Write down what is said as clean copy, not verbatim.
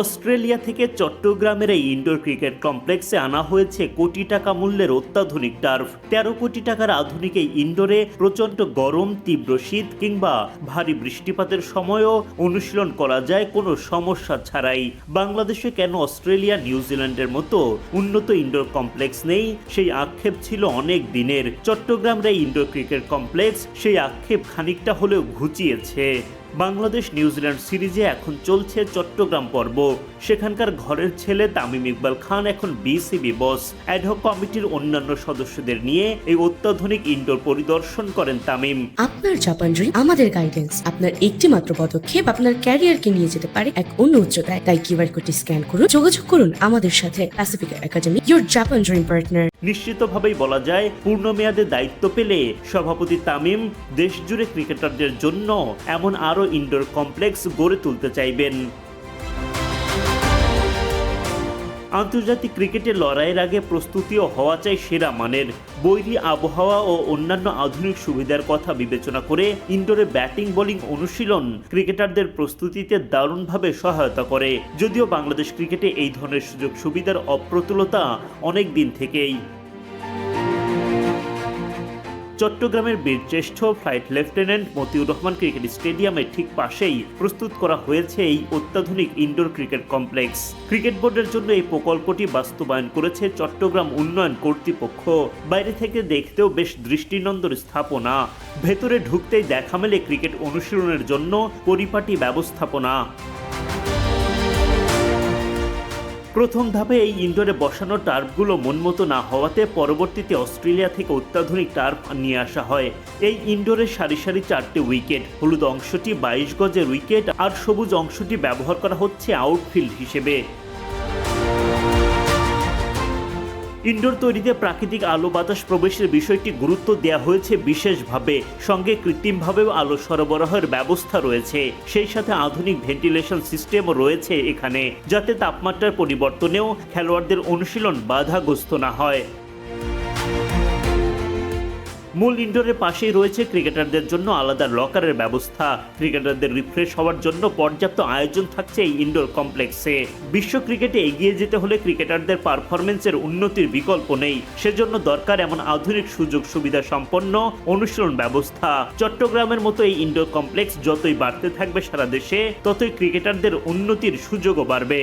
Australia থেকে চট্টগ্রামের এই ইনডোর ক্রিকেট কমপ্লেক্সে আনা হয়েছে কোটি টাকা মূল্যের অত্যাধুনিক টার্ফ। 13 কোটি টাকার আধুনিক এই ইনডোরে প্রচণ্ড গরম, তীব্র শীত কিংবা ভারী বৃষ্টিপাতের সময়ও অনুশীলন করা যায় কোনো সমস্যা ছাড়াই। বাংলাদেশে কেন অস্ট্রেলিয়া, নিউজিল্যান্ডের মতো উন্নত ইনডোর কমপ্লেক্স নেই, সেই আক্ষেপ ছিল অনেক দিনের। চট্টগ্রামের এই ইনডোর ক্রিকেট কমপ্লেক্স সেই আক্ষেপ খানিকটা হলেও ঘুচিয়েছে। বাংলাদেশ নিউজিল্যান্ড সিরিজে এখন চলছে চট্টগ্রাম পর্ব। সেখানকার ঘরের ছেলে তামিম ইকবাল খান এখন বিসিবি বস। অ্যাডহক কমিটির অন্যান্য সদস্যদের নিয়ে এই অত্যাধুনিক ইনডোর পরিদর্শন করেন তামিম। আপনার জাপান ড্রিম আমাদের গাইডেন্স। আপনার একটি মাত্র পদক্ষেপ আপনার ক্যারিয়ারকে নিয়ে যেতে পারে এক অন্য উচ্চতায়। তাই কিউআর কোডটি স্ক্যান করুন, যোগাযোগ করুন আমাদের সাথে। Pacific academy, your Japan dream partner. নিশ্চিতভাবেই বলা যায়, পূর্ণমেয়াদে দায়িত্ব পেলে সভাপতি তামিম দেশজুড়ে ক্রিকেটারদের জন্য এমন আরও ইনডোর কমপ্লেক্স গড়ে তুলতে চাইবেন। আন্তর্জাতিক ক্রিকেটে লড়াইয়ের আগে প্রস্তুতিও হওয়া চাই সেরা মানের। বৈরী আবহাওয়া ও অন্যান্য আধুনিক সুবিধার কথা বিবেচনা করে ইনডোরে ব্যাটিং বোলিং অনুশীলন ক্রিকেটারদের প্রস্তুতিতে দারুণভাবে সহায়তা করে। যদিও বাংলাদেশ ক্রিকেটে এই ধরনের সুযোগ সুবিধার অপ্রতুলতা অনেক দিন থেকেই। চট্টগ্রামের বীরশ্রেষ্ঠ flight lieutenant Motiur Rahman cricket স্টেডিয়ামের ঠিক পাশেই প্রস্তুত করা হয়েছে এই অত্যাধুনিক ইনডোর ক্রিকেট কমপ্লেক্স। ক্রিকেট বোর্ডের জন্য এই প্রকল্পটি বাস্তবায়ন করেছে চট্টগ্রাম উন্নয়ন কর্তৃপক্ষ। বাইরে থেকে দেখতেও বেশ দৃষ্টিনন্দন স্থাপনা। ভেতরে ঢুকতেই দেখা মেলে ক্রিকেট অনুশীলনের জন্য পরিপাটি ব্যবস্থাপনা। প্রথম ধাপে এই ইনডোরে বসানো টার্ফগুলো মনমতো না হওয়াতে পরবর্তীতে অস্ট্রেলিয়া থেকে অত্যাধুনিক টার্ফ নিয়ে আসা হয়। এই ইনডোরে সারি সারি 4টে উইকেট, হলুদ অংশটি 22 গজের উইকেট আর সবুজ অংশটি ব্যবহার করা হচ্ছে আউটফিল্ড হিসেবে। ইনডোর তৈরিতে প্রাকৃতিক আলো বাতাস প্রবেশের বিষয়টি গুরুত্ব দেওয়া হয়েছে বিশেষভাবে। সঙ্গে কৃত্রিমভাবেও আলো সরবরাহের ব্যবস্থা রয়েছে। সেই সাথে আধুনিক ভেন্টিলেশন সিস্টেমও রয়েছে এখানে, যাতে তাপমাত্রার পরিবর্তনেও খেলোয়াড়দের অনুশীলন বাধাগ্রস্ত না হয়। মূল ইনডোরের পাশেই রয়েছে ক্রিকেটারদের জন্য আলাদা লকারের ব্যবস্থা। ক্রিকেটারদের রিফ্রেশ হওয়ার জন্য পর্যাপ্ত আয়োজন থাকছে এই ইনডোর কমপ্লেক্সে। বিশ্ব ক্রিকেটে এগিয়ে যেতে হলে ক্রিকেটারদের পারফরমেন্সের উন্নতির বিকল্প নেই। সেজন্য দরকার এমন আধুনিক সুযোগ সুবিধা সম্পন্ন অনুশীলন ব্যবস্থা। চট্টগ্রামের মতো এই ইনডোর কমপ্লেক্স যতই বাড়তে থাকবে সারা দেশে, ততই ক্রিকেটারদের উন্নতির সুযোগও বাড়বে।